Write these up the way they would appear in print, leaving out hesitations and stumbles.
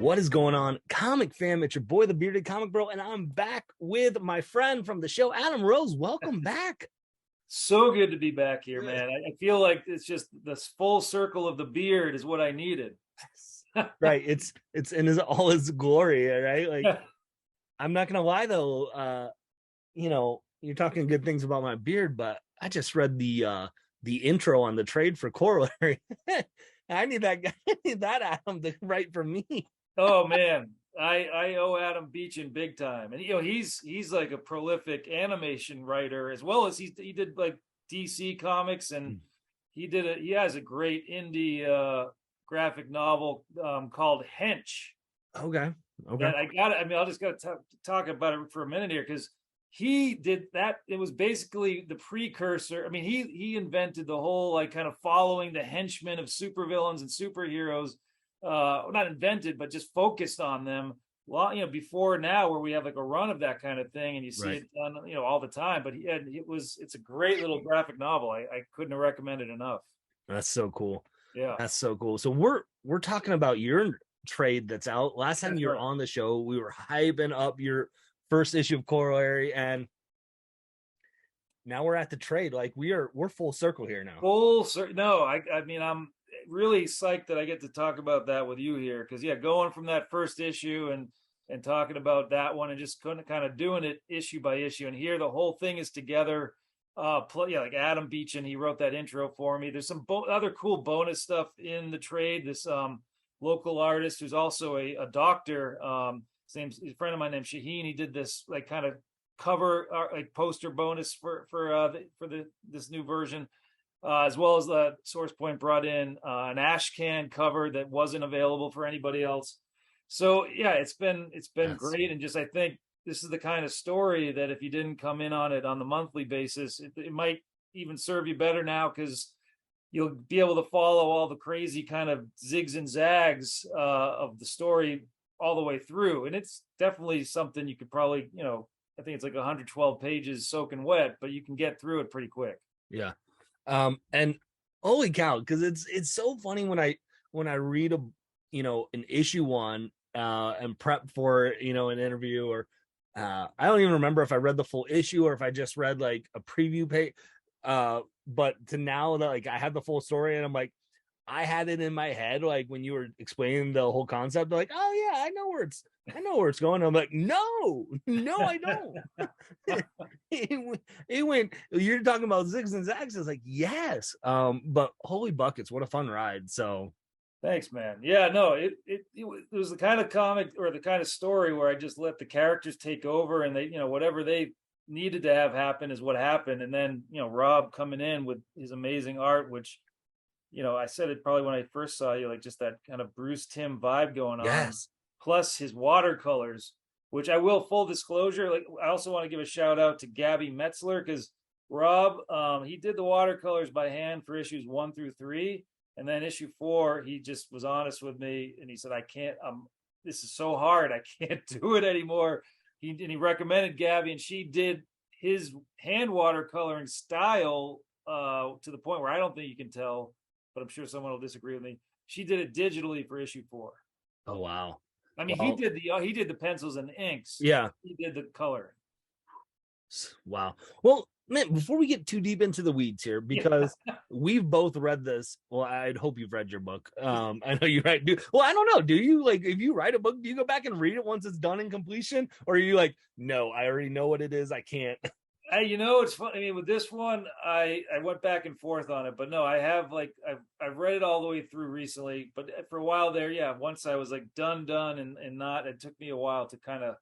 What is going on, comic fam? It's your boy, the bearded comic bro, and I'm back with my friend from the show, Adam Rose. Welcome back. So good to be back here, man. I feel like it's just this full circle of the beard is what I needed. Right, it's in his all his glory, right? Like, I'm not gonna lie though, you're talking good things about my beard, but I just read the intro on the trade for Corollary. I need that guy, I need that Adam to write for me. Oh man, I owe Adam Beechin big time, and he's like a prolific animation writer as well as he did like DC comics, and he has a great indie graphic novel called Hench. Okay. Okay. And I'll just got to talk about it for a minute here because he did that. It was basically the precursor. I mean, he invented the whole like kind of following the henchmen of supervillains and superheroes. Not invented, but just focused on them. Well, before now, where we have like a run of that kind of thing, and you see Right. it done, all the time. But it's a great little graphic novel. I couldn't have recommended enough. That's so cool. Yeah, That's so cool. So we're talking about your trade that's out. Last time that's you were right. on the show, we were hyping up your first issue of Corollary, and now we're at the trade. Like we're full circle here now. No, I mean I'm really psyched that I get to talk about that with you here because going from that first issue and talking about that one and just kind of doing it issue by issue, and here the whole thing is together. Like Adam Beechin, he wrote that intro for me. There's some other cool bonus stuff in the trade. This local artist who's also a doctor, his name's a friend of mine named Shaheen. He did this like kind of cover like poster bonus for this new version, as well as the Source Point brought in an ash can cover that wasn't available for anybody else. So it's been great, and just I think this is the kind of story that if you didn't come in on it on the monthly basis, it might even serve you better now because you'll be able to follow all the crazy kind of zigs and zags of the story all the way through. And it's definitely something you could probably, I think it's like 112 pages soaking wet, but you can get through it pretty quick. Yeah. And holy cow, because it's so funny when I read an issue one and prep for an interview, or I don't even remember if I read the full issue or if I just read like a preview page. But to now that like I have the full story, and I'm like, I had it in my head like when you were explaining the whole concept, like, oh yeah, I know where it's going. I'm like, no, I don't. it went, you're talking about zigs and zags. It's like, yes. But holy buckets, what a fun ride. So thanks, man. Yeah, no, it was the kind of comic or the kind of story where I just let the characters take over, and they, whatever they needed to have happen is what happened. And then, Rob coming in with his amazing art, which, I said it probably when I first saw you, like just that kind of Bruce Timm vibe going on. yes. Plus his watercolors, which I will, full disclosure, like I also want to give a shout out to Gabby Metzler because Rob, he did the watercolors by hand for issues 1 through 3. And then issue 4, he just was honest with me and he said, I can't, this is so hard. I can't do it anymore. He recommended Gabby, and she did his hand watercoloring style to the point where I don't think you can tell, but I'm sure someone will disagree with me. She did it digitally for issue 4. Oh, wow. I mean, Well, he did the pencils and inks. yeah. He did the color. Wow. Well, man, before we get too deep into the weeds here, because we've both read this. Well, I'd hope you've read your book. I know you write. Well, I don't know. Do you, like, if you write a book, do you go back and read it once it's done in completion, or are you like, no, I already know what it is, I can't? It's funny. I mean, with this one, I went back and forth on it, but no, I have like I've read it all the way through recently. But for a while there, once I was like done, and not, it took me a while to kind of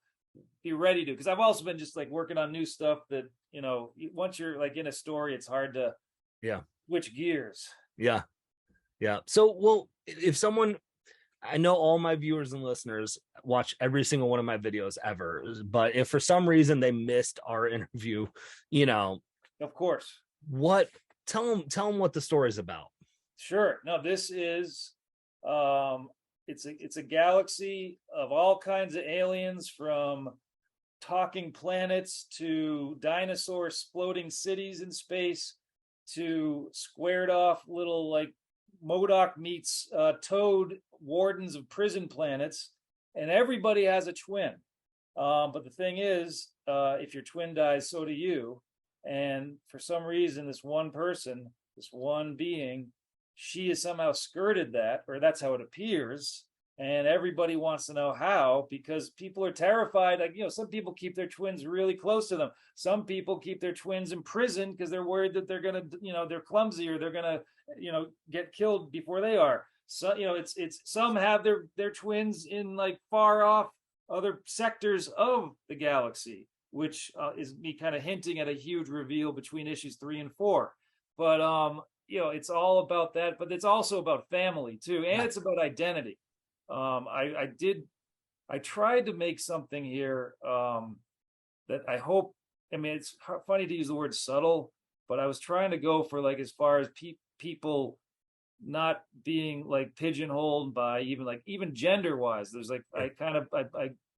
be ready to, because I've also been just like working on new stuff that once you're like in a story, it's hard to switch gears. Yeah. So, well, if someone, I know all my viewers and listeners watch every single one of my videos ever, but if for some reason they missed our interview, of course, tell them what the story's about. Sure. No, this is it's a galaxy of all kinds of aliens, from talking planets to dinosaur exploding cities in space to squared off little like MODOK meets Toad wardens of prison planets. and everybody has a twin. But the thing is, if your twin dies, so do you. And for some reason, this one person, this one being, she has somehow skirted that, or that's how it appears. And everybody wants to know how, because people are terrified. Like, some people keep their twins really close to them. Some people keep their twins in prison because they're worried that they're going to, they're clumsy, or they're going to, get killed before they are. So, it's some have their twins in like far off other sectors of the galaxy, which is me kind of hinting at a huge reveal between issues 3 and 4. But it's all about that, but it's also about family too, and it's about identity. I tried to make something here that I hope. I mean, it's funny to use the word subtle, but I was trying to go for like as far as people not being like pigeonholed by even gender wise. There's like I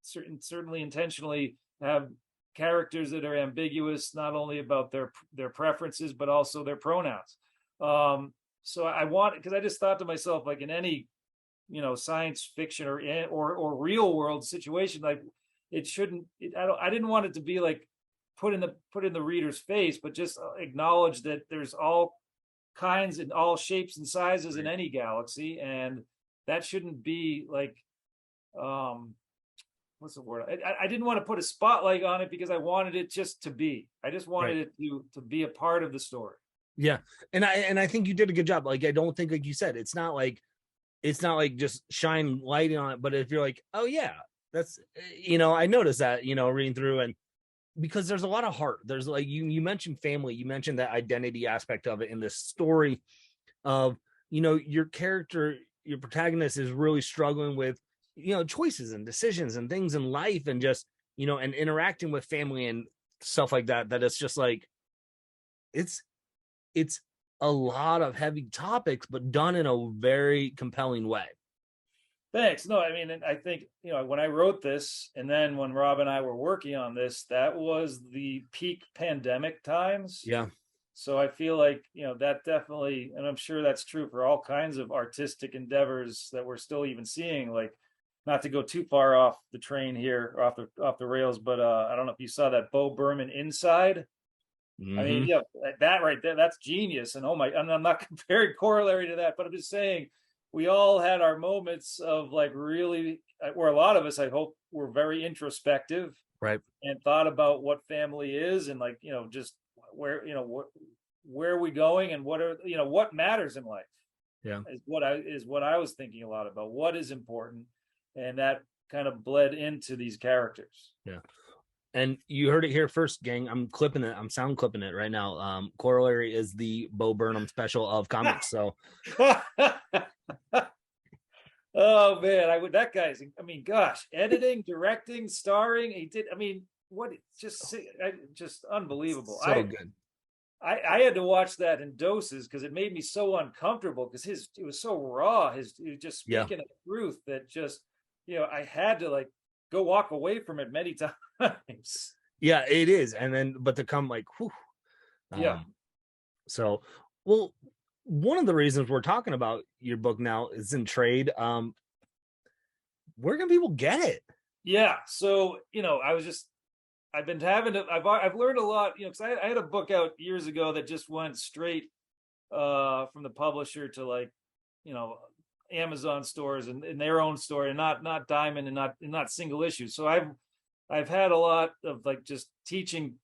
certainly intentionally have characters that are ambiguous, not only about their preferences but also their pronouns. So I want, because I just thought to myself, like in any science fiction or real world situation, like it shouldn't. I didn't want it to be like put in the reader's face, but just acknowledge that there's all kinds and all shapes and sizes in any galaxy, and that shouldn't be like what's the word? I didn't want to put a spotlight on it because I wanted it just to be. I just wanted it to be a part of the story. Yeah, and I think you did a good job. Like, I don't think, like you said, it's not like just shine light on it. But if you're like, oh yeah, that's I noticed that reading through, and because there's a lot of heart. There's like you mentioned family, you mentioned that identity aspect of it in this story of your character, your protagonist is really struggling with choices and decisions and things in life, and just and interacting with family and stuff like that. That it's just like it's a lot of heavy topics, but done in a very compelling way. Thanks. No, I mean, I think, when I wrote this, and then when Rob and I were working on this, that was the peak pandemic times. Yeah. So I feel like, that definitely, and I'm sure that's true for all kinds of artistic endeavors that we're still even seeing, like, not to go too far off the train here, off the rails, but I don't know if you saw that Bo Berman Inside. Mm-hmm. I mean, yeah, that right there, that's genius. And I'm not comparing Corollary to that, but I'm just saying, we all had our moments of like really, or a lot of us, I hope, were very introspective, right, and thought about what family is, and like just where where are we going, and what are what matters in life. Yeah, is what I was thinking a lot about. What is important, and that kind of bled into these characters. Yeah. And you heard it here first, gang. I'm clipping it. I'm sound clipping it right now. Corollary is the Bo Burnham special of comics. So, oh man, that guy's. I mean, gosh, editing, directing, starring. He did. I mean, what? Just unbelievable. So good. I had to watch that in doses because it made me so uncomfortable because it was so raw. He was just speaking the truth that just I had to like go walk away from it many times. Yeah, it is. And then, but to come like, whew. So, well, one of the reasons we're talking about your book now is in trade. Where can people get it? Yeah. So, I've learned a lot, because I had a book out years ago that just went straight from the publisher to like, Amazon stores and in their own store, and not Diamond, and not single issues. So I've had a lot of like just teaching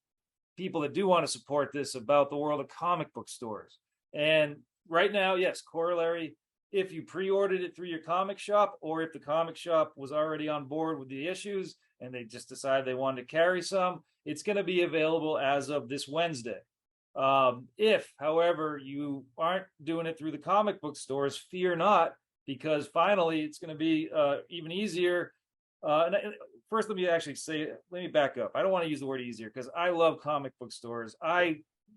people that do want to support this about the world of comic book stores. And right now, yes, Corollary, if you pre-ordered it through your comic shop, or if the comic shop was already on board with the issues and they just decided they wanted to carry some, it's going to be available as of this Wednesday. If, however, you aren't doing it through the comic book stores, fear not, because finally it's going to be even easier. First, let me back up. I don't want to use the word easier because I love comic book stores.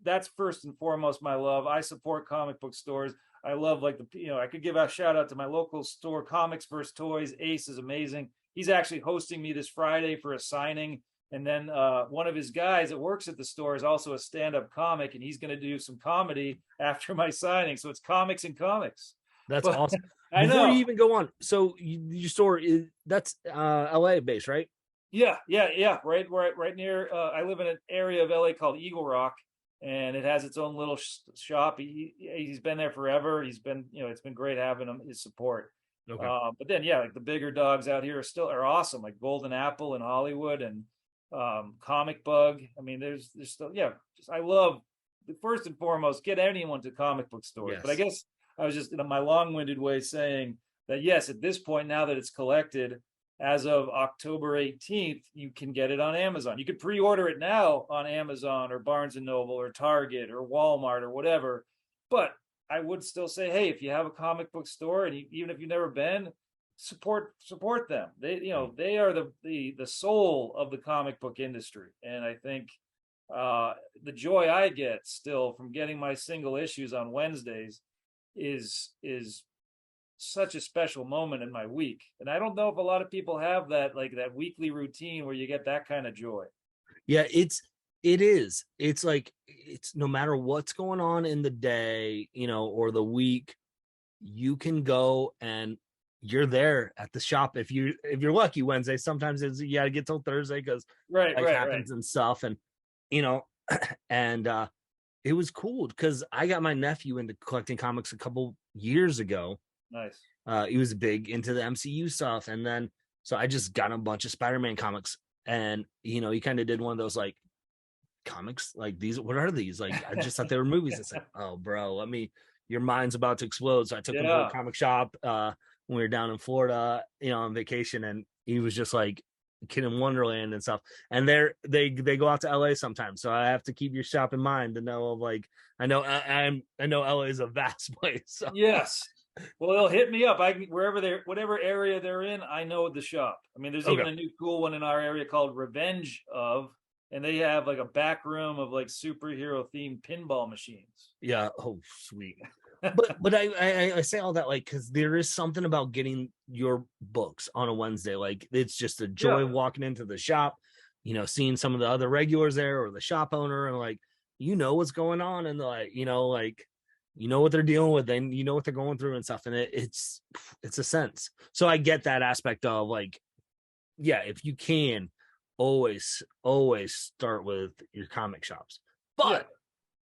That's first and foremost my love. I support comic book stores. I love I could give a shout out to my local store, Comics vs. Toys. Ace is amazing. He's actually hosting me this Friday for a signing. And then one of his guys that works at the store is also a stand-up comic, and he's going to do some comedy after my signing. So it's comics and comics. That's But awesome. I Before you know. even go on, so your store is that's LA based, right? Yeah. Right near. I live in an area of LA called Eagle Rock, and it has its own little shop. He's been there forever. He's been, it's been great having him, his support. Okay. But then, yeah, like the bigger dogs out here are awesome, like Golden Apple in Hollywood and Comic Bug. I mean, there's still, yeah. I love, first and foremost, get anyone to comic book stores. But I Yes. guess I was just in my long-winded way saying that yes, at this point, now that it's collected, as of October 18th, you can get it on Amazon. You could pre-order it now on Amazon or Barnes and Noble or Target or Walmart or whatever. But I would still say, hey, if you have a comic book store and even if you've never been, support them. They are the soul of the comic book industry, and I think the joy I get still from getting my single issues on Wednesdays is such a special moment in my week. And I don't know if a lot of people have that, like that weekly routine where you get that kind of joy. Yeah, it is. It's like it's no matter what's going on in the day, or the week, you can go and you're there at the shop if you're lucky Wednesday. Sometimes you gotta get till Thursday because Right, life right, right. happens and stuff. And you know, and it was cool because I got my nephew into collecting comics a couple years ago. Nice. He was big into the MCU stuff, and then so I just got a bunch of Spider-Man comics, and he kind of did one of those like comics like these. What are these? Like I just thought they were movies. It's like, oh, bro, your mind's about to explode. So I took him to a Yeah. comic shop when we were down in Florida, on vacation, and he was just like kid in Wonderland and stuff. And they go out to LA sometimes, so I have to keep your shop in mind to know of like I know LA is a vast place. So Yes. Well, they'll hit me up. Whatever area they're in, I know the shop. I mean, there's even okay, a new cool one in our area called Revenge of, and they have like a back room of like superhero themed pinball machines. yeah, oh sweet. But I say all that like because there is something about getting your books on a Wednesday. Like it's just a Yeah. joy walking into the shop, seeing some of the other regulars there or the shop owner, and like what's going on, and like what they're dealing with, and what they're going through and stuff, and it's a sense. So I get that aspect of like, yeah, if you can, always start with your comic shops, Yeah.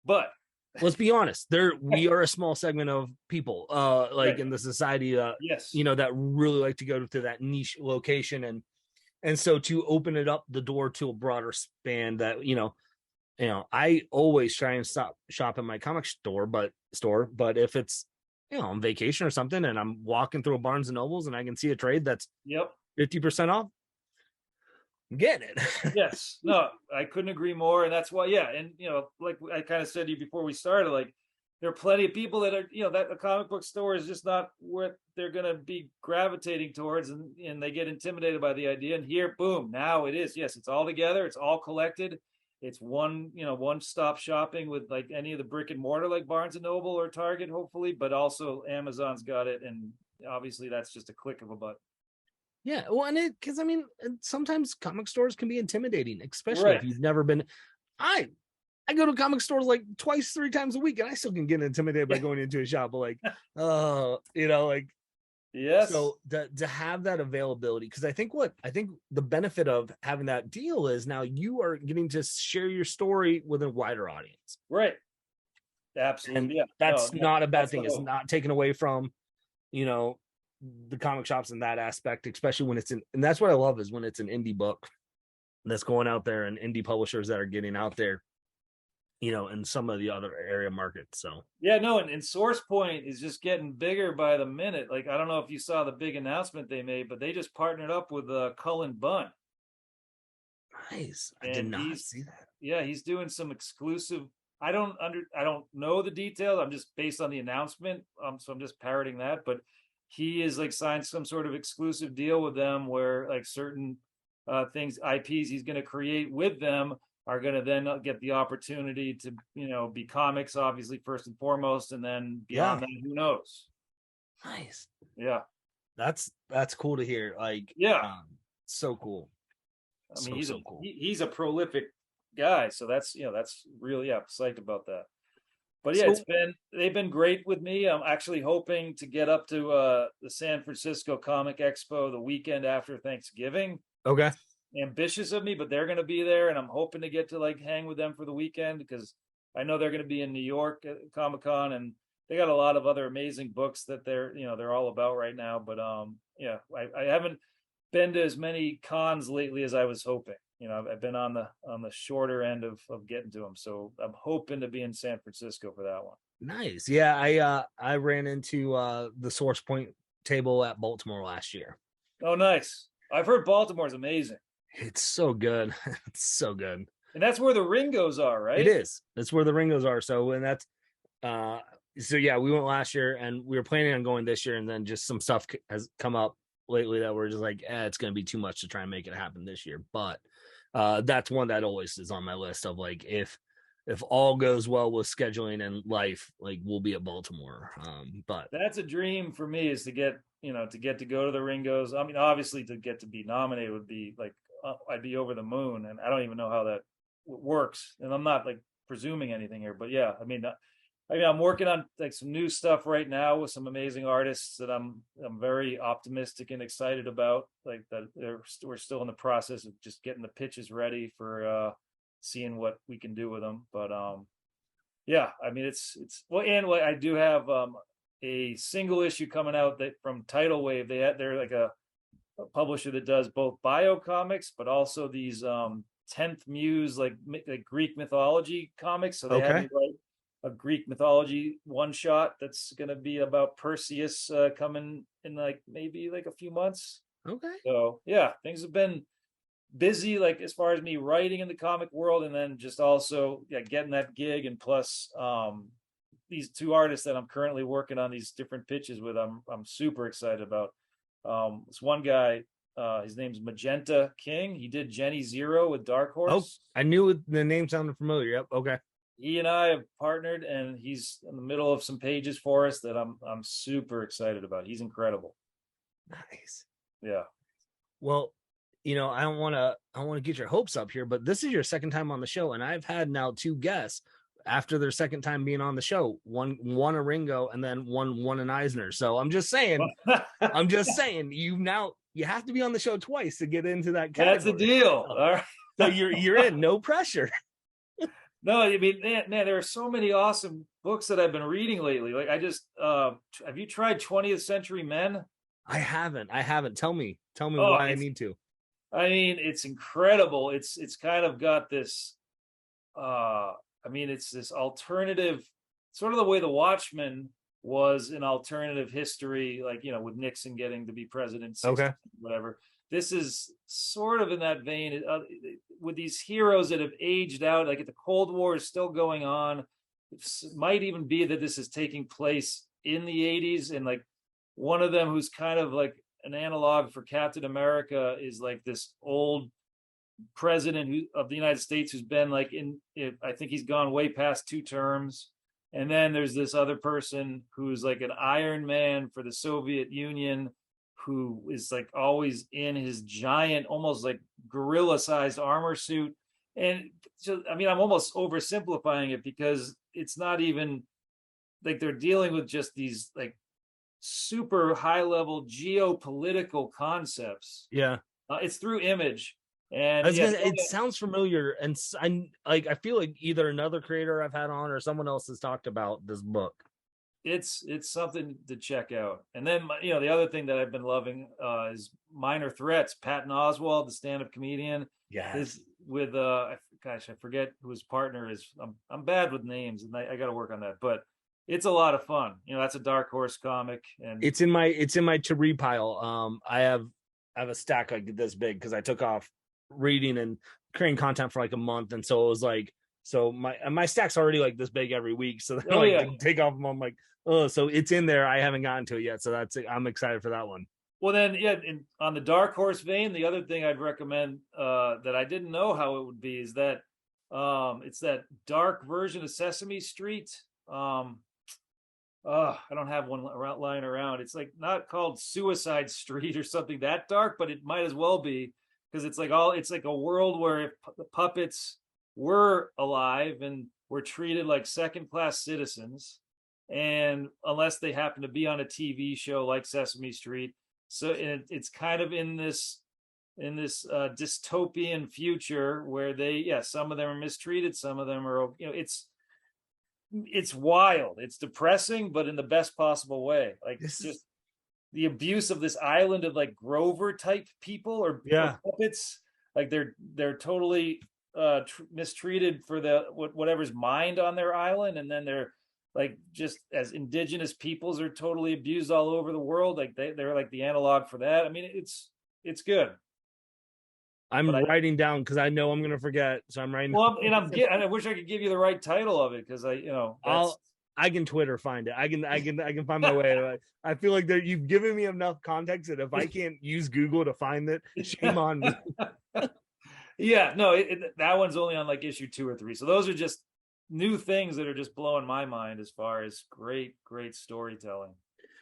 but But let's be honest, we are a small segment of people like right. in the society Yes. that really like to go to that niche location, and so to open it up the door to a broader span that I always try and shop in my comic but if it's on vacation or something and I'm walking through a Barnes and Nobles and I can see a trade that's Yep. 50% off, I'm getting it. Yes. No, I couldn't agree more. And that's why, yeah. And, like I kind of said to you before we started, like there are plenty of people that are, that the comic book store is just not what they're going to be gravitating towards. And they get intimidated by the idea. And here, boom, now it is. Yes, it's all together. It's all collected. It's one stop shopping with like any of the brick and mortar, like Barnes and Noble or Target, hopefully, but also Amazon's got it. And obviously that's just a click of a button. Yeah, well, and because I mean, sometimes comic stores can be intimidating, especially if Right. you've never been. I I go to comic stores like twice, 3 times a week, and I still can get intimidated by going into a shop. But like, like Yes. so to have that availability, because I think the benefit of having that deal is now you are getting to share your story with a wider audience, Right. and Absolutely. Yeah. No, that's not a bad that's the thing. It's hope. not taken away from you know the comic shops in that aspect, especially when and that's what I love is when it's an indie book that's going out there and indie publishers that are getting out there, in some of the other area markets. So Yeah, no, and Source Point is just getting bigger by the minute. Like, I don't know if you saw the big announcement they made, but they just partnered up with Cullen Bunn, nice. I did and not see that. he's doing some exclusive. I don't know the details. I'm just based on the announcement. So I'm just parroting that, but he is like signed some sort of exclusive deal with them where like certain things, IPs he's going to create with them are going to then get the opportunity to, be comics, obviously, first and foremost. And then Yeah, beyond that, who knows? nice. Yeah. That's cool to hear. Like, Yeah. so cool. I mean, So so cool. he's a prolific guy. So that's really, yeah, psyched about that. But yeah, So they've been great with me. I'm actually hoping to get up to the San Francisco Comic Expo the weekend after Thanksgiving. okay, It's ambitious of me, but they're going to be there, and I'm hoping to get to like hang with them for the weekend because I know they're going to be in New York at Comic Con, and they got a lot of other amazing books that they're all about right now. But yeah, I haven't been to as many cons lately as I was hoping. I've been on the shorter end of getting to them, so I'm hoping to be in San Francisco for that one. nice. Yeah, I ran into the Source Point table at Baltimore last year. Oh, nice. I've heard Baltimore's amazing, It's so good. It's so good. and that's where the Ringos are, It right? is. That's where the Ringos are. So and that's uh so yeah, we went last year and we were planning on going this year, and then just some stuff has come up lately that we're just like, it's going to be too much to try and make it happen this year. But that's one that always is on my list of like, if all goes well with scheduling and life, like we'll be at Baltimore. But That's a dream for me, is to get to go to the Ringos. I mean, obviously, to get to be nominated would be like I'd be over the moon, and I don't even know how that works. And I'm not like presuming anything here, but yeah, I mean, I'm working on like some new stuff right now with some amazing artists that I'm very optimistic and excited about. Like that, we're still in the process of just getting the pitches ready for seeing what we can do with them. But yeah, I mean, it's well, and what I do have a single issue coming out that from Tidal Wave. They're like a publisher that does both bio comics, but also these 10th Muse like Greek mythology comics. So they had okay, me write a Greek mythology one shot that's going to be about Perseus coming in like maybe like a few months. okay, So yeah, things have been busy, like as far as me writing in the comic world, and then just also getting that gig, and plus these two artists that I'm currently working on these different pitches with. I'm super excited about. This one guy, his name's Magenta King. He did Jenny Zero with Dark oh, Horse. I knew the name sounded familiar. Yep, okay, He and I have partnered, and he's in the middle of some pages for us that I'm super excited about. He's incredible. nice. Yeah. Well, I don't want to get your hopes up here, but this is your second time on the show, and I've had now two guests after their second time being on the show. One a Ringo, and then one an Eisner. So I'm just saying, you have to be on the show twice to get into that That's the category. deal. All right. So you're in, no pressure. No, I mean, man, there are so many awesome books that I've been reading lately. Like I just have you tried 20th Century Men? I haven't. Tell me Oh, why I need to. I mean, it's incredible. It's kind of got this I mean, it's this alternative, sort of the way the Watchmen was an alternative history, like, with Nixon getting to be president, 60, Okay. whatever. This is sort of in that vein, with these heroes that have aged out. Like the Cold War is still going on. It might even be that this is taking place in the 80s. And like one of them, who's kind of like an analog for Captain America, is like this old president of the United States who's been like I think he's gone way past 2 terms. And then there's this other person who's like an Iron Man for the Soviet Union, who is like always in his giant, almost like gorilla sized armor suit. And so, I mean, I'm almost oversimplifying it, because it's not even like they're dealing with just these like super high level geopolitical concepts. Yeah. It's through Image. I And was yes, gonna. It sounds familiar, and I feel like either another creator I've had on or someone else has talked about this book. it's something to check out. And then the other thing that I've been loving is Minor Threats. Patton Oswalt, the stand-up comedian, Yes. is with gosh, I forget who his partner is. I'm bad with names, and I got to work on that. But it's a lot of fun. That's a Dark Horse comic, and It's in my to read pile. I have a stack like this big because I took off reading and creating content for like a month, and so it was like, so my stack's already like this big every week. So then oh like yeah. to take off, I'm like, oh, so it's in there. I haven't gotten to it yet, so I'm excited for that one. Well, then, yeah, on the Dark Horse vein, the other thing I'd recommend that I didn't know how it would be is that it's that dark version of Sesame Street. I don't have one lying around. It's like not called Suicide Street or something that dark, but it might as well be, because it's like a world where if the puppets were alive and were treated like second-class citizens, and unless they happen to be on a TV show like Sesame Street. So it's kind of in this dystopian future where some of them are mistreated, some of them are, it's wild, it's depressing, but in the best possible way. Like, just the abuse of this island of like Grover type people or puppets. Like they're totally mistreated for whatever's mined on their island, and then they're like, just as indigenous peoples are totally abused all over the world. Like they're like the analog for that. I mean, it's good. I'm writing down because I know I'm going to forget. So I'm writing. Well, and I wish I could give you the right title of it, because I can Twitter find it. I can find my way. I feel like that you've given me enough context that if I can't use Google to find it, shame on me. Yeah, no, that one's only on like issue 2 or 3. So those are just new things that are just blowing my mind as far as great storytelling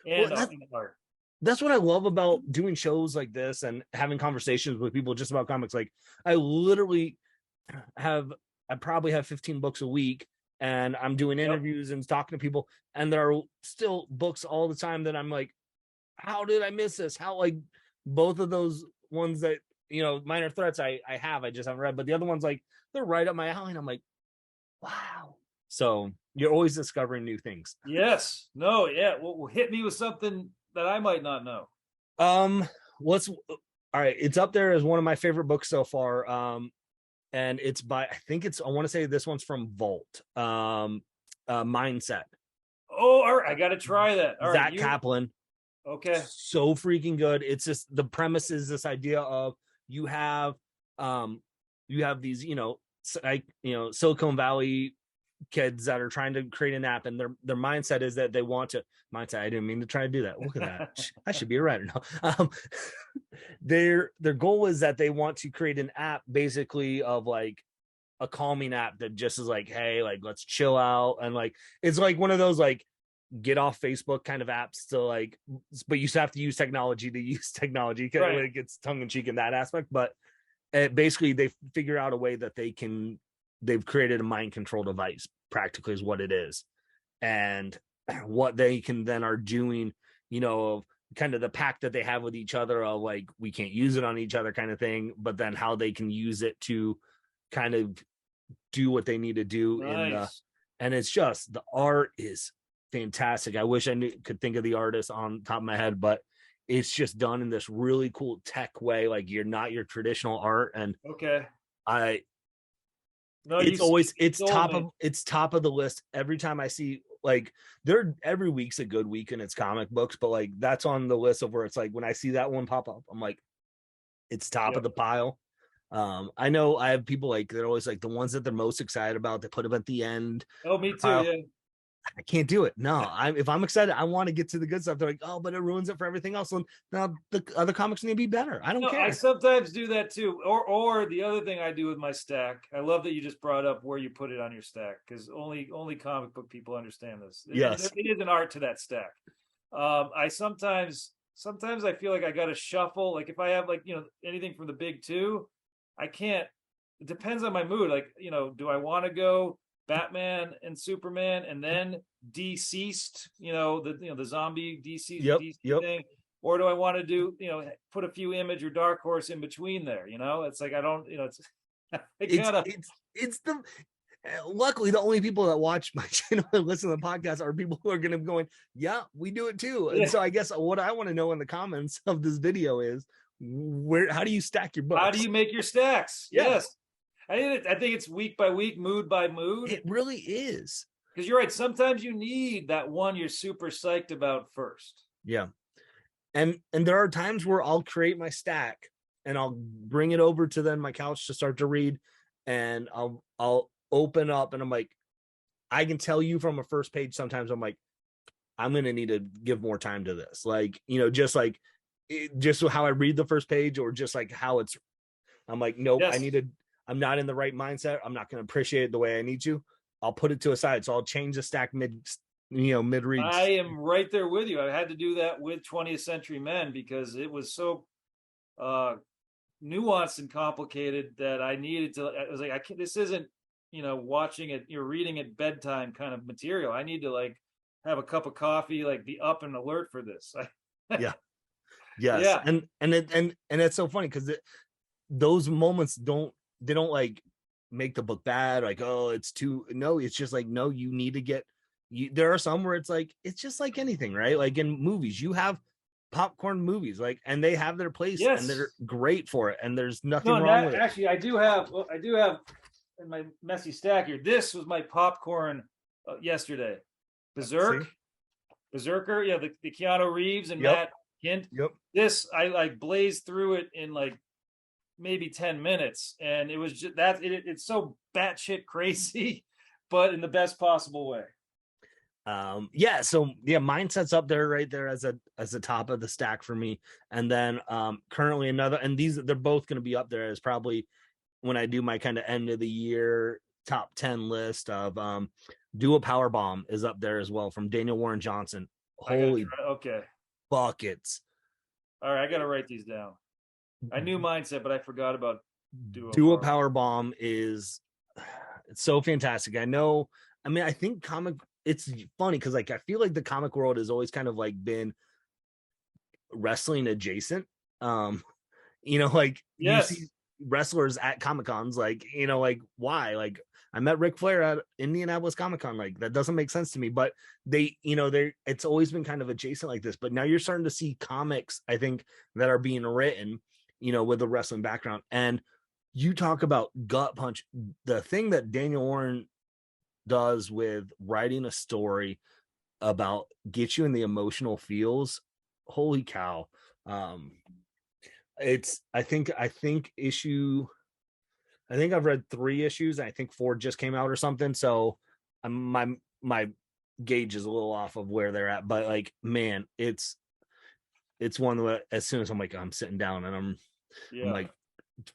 and art. That's what I love about doing shows like this and having conversations with people just about comics. Like, I literally I probably have 15 books a week, and I'm doing interviews and talking to people, and there are still books all the time that I'm like, how did I miss this? How, like, both of those ones that, Minor Threats I just haven't read, but the other ones, like, they're right up my alley, and I'm like, wow. So you're always discovering new things. Yes. No. Yeah. Well, hit me with something that I might not know. All right. It's up there as one of my favorite books so far. And it's by, I want to say this one's from Vault. Mindset. Oh, all right. I got to try that. All Zach Kaplan. Okay. So freaking good. It's just, the premise is this idea of you have these, Silicon Valley kids that are trying to create an app, and their mindset is that they want to I didn't mean to try to do that. Look at that. I should be a writer now. Their goal is that they want to create an app, basically, of like a calming app that just is like, hey, like, let's chill out, and like, it's like one of those like get off Facebook kind of apps to like, but you still have to use technology to use technology, because right. It gets tongue-in-cheek in that aspect. But basically they figure out a way that they've created a mind control device, practically, is what it is. And what they can then are doing, kind of the pact that they have with each other of like, we can't use it on each other kind of thing, but then how they can use it to kind of do what they need to do. Nice. And it's just, the art is fantastic. I wish I could think of the artist on top of my head, but it's just done in this really cool tech way. Like, you're not your traditional art. And okay. It's top of the list every time I see, like, every week's a good week and it's comic books, but like, that's on the list of where it's like, when I see that one pop up, I'm like, it's top of the pile. I know I have people like, they're always like the ones that they're most excited about, they put them at the end. Oh, me too. Yeah. I can't do it. No, if I'm excited, I want to get to the good stuff. They're like, oh, but it ruins it for everything else. And now the other comics need to be better. I don't care. I sometimes do that too. Or the other thing I do with my stack, I love that you just brought up where you put it on your stack, because only comic book people understand this. Yes, it is an art to that stack. I sometimes I feel like I got to shuffle. Like, if I have like, anything from the big two, I can't. It depends on my mood. Like, do I want to go Batman and Superman and then Deceased, the zombie deceased thing, or do I want to do, put a few Image or Dark Horse in between there? It's like, I don't, it's the luckily the only people that watch my channel and listen to the podcast are people who are going to be going, yeah, we do it too. And so I guess what I want to know in the comments of this video is, how do you stack your books? How do you make your stacks? Yes. I think it's week by week, mood by mood. It really is. Because you're right. Sometimes you need that one you're super psyched about first. Yeah. And there are times where I'll create my stack and I'll bring it over to then my couch to start to read, and I'll open up and I'm like, I can tell you from a first page, sometimes I'm like, I'm going to need to give more time to this. Like, just how I read the first page, or just like how it's, I'm like, nope, yes. I'm not in the right mindset. I'm not going to appreciate it the way I need to. I'll put it to a side. So I'll change the stack mid read. I am right there with you. I had to do that with 20th Century Men because it was so nuanced and complicated that I needed to. I was like, this isn't watching it, you're reading at bedtime kind of material. I need to like have a cup of coffee, like be up and alert for this. Yeah. Yes. Yeah. And it's so funny because those moments don't like make the book bad, like, oh, it's too, no, it's just like, no, you need to get there are some where it's like, it's just like anything, right? Like in movies, you have popcorn movies, like, and they have their place and Yes. they're great for it, and there's No, nothing and wrong that with it. actually, I do have in my messy stack here. This was my popcorn yesterday. See? Berserker, yeah, the Keanu Reeves and Yep. Matt Hint. Yep. This I like blazed through it in like maybe 10 minutes, and it was just that it's so batshit crazy, but in the best possible way. Yeah, so yeah, mindset's up there right there as the top of the stack for me. And then currently another, and these they're both going to be up there as probably when I do my kind of end of the year top 10 list of Do a Power Bomb is up there as well from Daniel Warren Johnson. I gotta Holy try. Okay, buckets. all right, I gotta write these down. I knew mindset, but I forgot about duo Do a power. Power Bomb is it's so fantastic. I know, I mean, I think it's funny because like I feel like the comic world has always kind of like been wrestling adjacent. Um, like you Yes. see wrestlers at Comic Cons, like, like why? Like I met Ric Flair at Indianapolis Comic Con, like that doesn't make sense to me. But they it's always been kind of adjacent like this. But now you're starting to see comics, I think, that are being written, with a wrestling background. And you talk about gut punch, the thing that Daniel Warren does with writing a story about get you in the emotional feels. Holy cow. Um, it's I think I've read 3 issues. I think 4 just came out or something. So my gauge is a little off of where they're at, but like, man, it's one that as soon as I'm sitting down and I'm Yeah. like,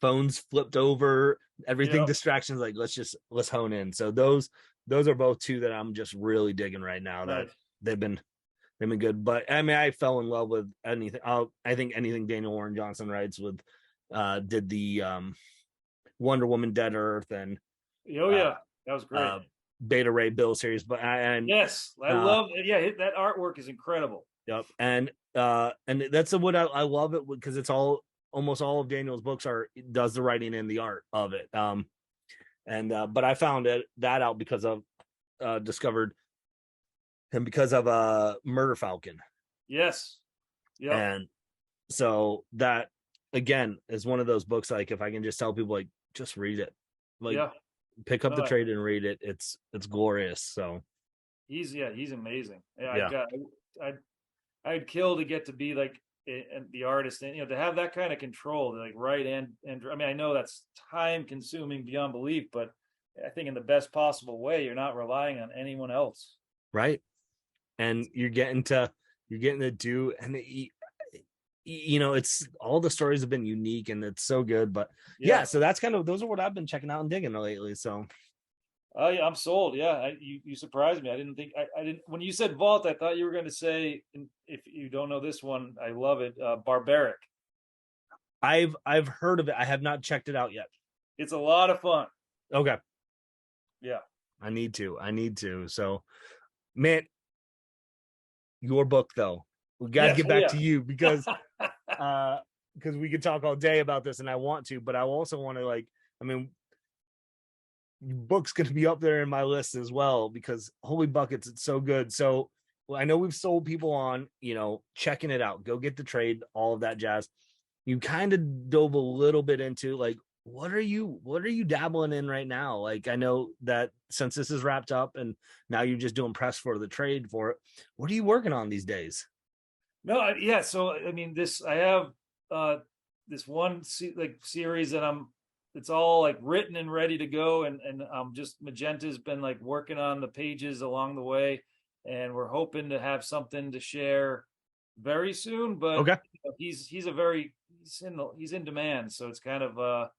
phones flipped over, everything Yeah. distractions, like let's hone in. So those are both 2 that I'm just really digging right now, that Nice. they've been good. But I mean, I fell in love with anything. I think anything Daniel Warren Johnson writes with, did the Wonder Woman, Dead Earth, and Oh uh, yeah, that was great. uh, Beta Ray Bill series. But Yes, I uh, love it. Yeah, that artwork is incredible. yep, and that's what I love it because it's almost all of Daniel's books does the writing and the art of it. And but I found that out because of discovered him because of Murder Falcon. Yes. Yep. And so that again is one of those books, like if I can just tell people, like, just read it, like Yeah. pick up the No, trade and read it. It's glorious. So he's amazing. Yeah, yeah, I'd kill to get to be like the artist, and to have that kind of control, to like write and I mean, I know that's time consuming beyond belief, but I think in the best possible way. You're not relying on anyone else. right. And you're getting to do, and it's all the stories have been unique and it's so good. But yeah, Yeah. so that's kind of, those are what I've been checking out and digging lately. So Oh yeah, I'm sold. Yeah, you surprised me. I didn't think I didn't when you said Vault. I thought you were going to say, if you don't know this one, I love it. Barbaric. I've heard of it. I have not checked it out yet. It's a lot of fun. Okay, Yeah. I need to. So, man, your book though, we got to Yes. get Oh back yeah. to you because we could talk all day about this, and I want to, but I also want to, like, I mean, your book's going to be up there in my list as well because holy buckets, it's so good. So well, I know we've sold people on, checking it out, go get the trade, all of that jazz. You kind of dove a little bit into, like, what are you dabbling in right now? Like, I know that since this is wrapped up and now you're just doing press for the trade for it, what are you working on these days? No. Yeah. So I mean, I have this one series that it's all like written and ready to go, and just Magenta's been like working on the pages along the way, and we're hoping to have something to share very soon. But Okay. he's in demand, so it's kind of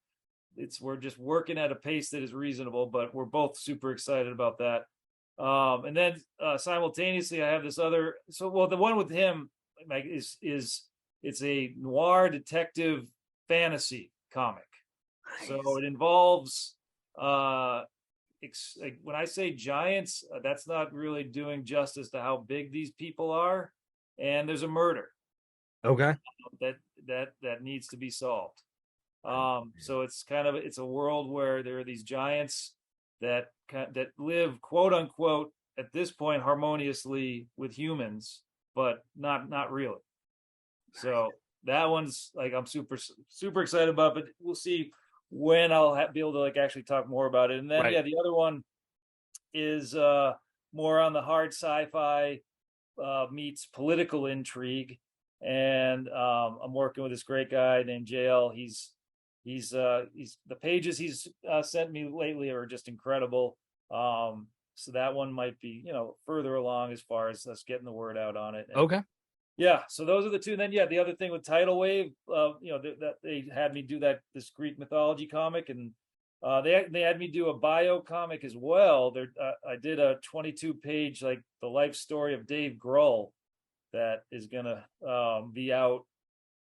we're just working at a pace that is reasonable, but we're both super excited about that. And then simultaneously, I have this other. So, well, the one with him, like, is it's a noir detective fantasy comic. Nice. So it involves like when I say giants, that's not really doing justice to how big these people are. And there's a murder Okay. that that needs to be solved. So it's a world where there are these giants that live, quote unquote, at this point harmoniously with humans, but not really. So that one's like I'm super excited about, but we'll see when I'll be able to like actually talk more about it. And then Right. yeah, the other one is more on the hard sci-fi meets political intrigue, and I'm working with this great guy named JL. He's the pages he's sent me lately are just incredible. So that one might be further along as far as us getting the word out on it. And Okay. yeah, so those are the two. And then yeah, the other thing with Tidal Wave, that they had me do this Greek mythology comic, and they had me do a bio comic as well. I did a 22-page like the life story of Dave Grohl that is gonna be out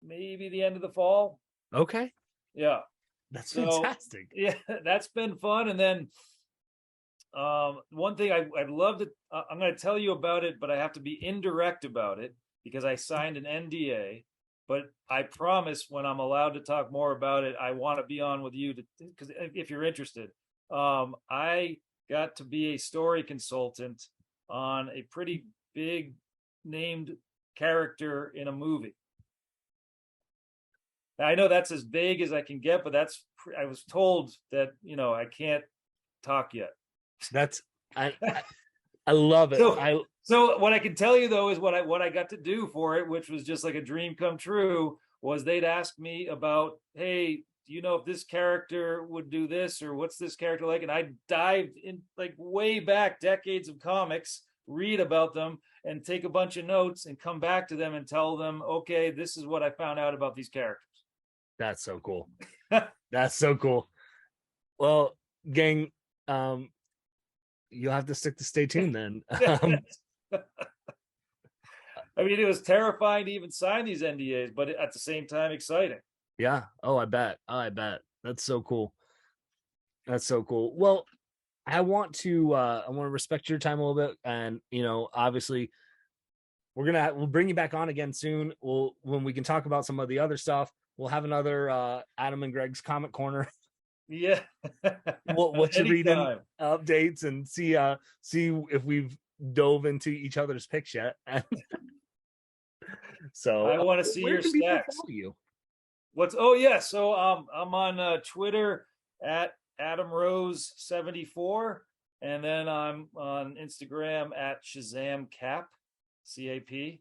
maybe the end of the fall. Okay. Yeah, That's so fantastic. yeah, that's been fun. And then one thing I'd love to, I'm going to tell you about it, but I have to be indirect about it because I signed an NDA. But I promise when I'm allowed to talk more about it, I want to be on with you because if you're interested, I got to be a story consultant on a pretty big named character in a movie. Now, I know that's as vague as I can get, but I was told that I can't talk yet. That's I love it. So what I can tell you though is what I got to do for it, which was just like a dream come true, was they'd ask me about, hey, do you know if this character would do this, or what's this character like? And I dived in like way back decades of comics, read about them, and take a bunch of notes and come back to them and tell them, okay, this is what I found out about these characters. That's so cool. That's so cool. Well, gang, you'll have to stay tuned then. I mean, it was terrifying to even sign these NDAs, but at the same time, exciting. Yeah. Oh, I bet. That's so cool. That's so cool. Well, I want to respect your time a little bit, and obviously we'll bring you back on again soon. When we can talk about some of the other stuff. We'll have another Adam and Greg's Comic Corner. Yeah. what you reading, updates, and see if we've dove into each other's picks yet. So I want to see your stacks. You? So I'm on Twitter at Adam Rose 74, and then I'm on Instagram at Shazam Cap, CAP.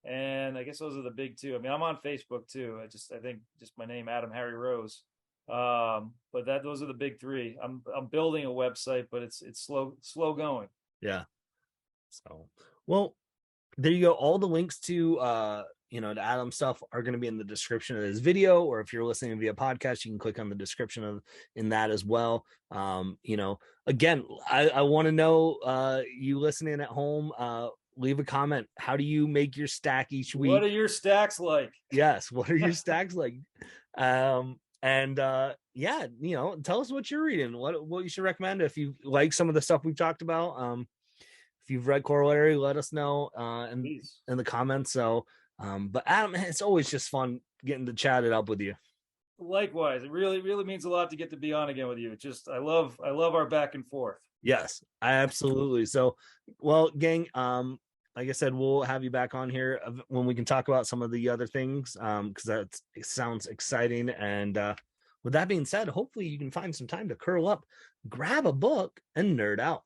And I guess those are the big two. I mean, I'm on Facebook too. I think just my name, Adam Harry Rose. But those are the big three. I'm building a website, but it's slow going. Yeah. So well, there you go. All the links to to Adam stuff are going to be in the description of this video, or if you're listening via podcast, you can click on the description in that as well. Again, I want to know, you listening at home, leave a comment. How do you make your stack each week? What are your stacks like? Yes, what are your stacks like? And yeah, tell us what you're reading, what you should recommend. If you like some of the stuff we've talked about, if you've read Corollary, let us know in the comments. So but Adam, it's always just fun getting to chat it up with you. Likewise, it really means a lot to get to be on again with you. I love our back and forth. Yes, absolutely. So well, gang, like I said, we'll have you back on here when we can talk about some of the other things, because it sounds exciting. And with that being said, hopefully you can find some time to curl up, grab a book, and nerd out.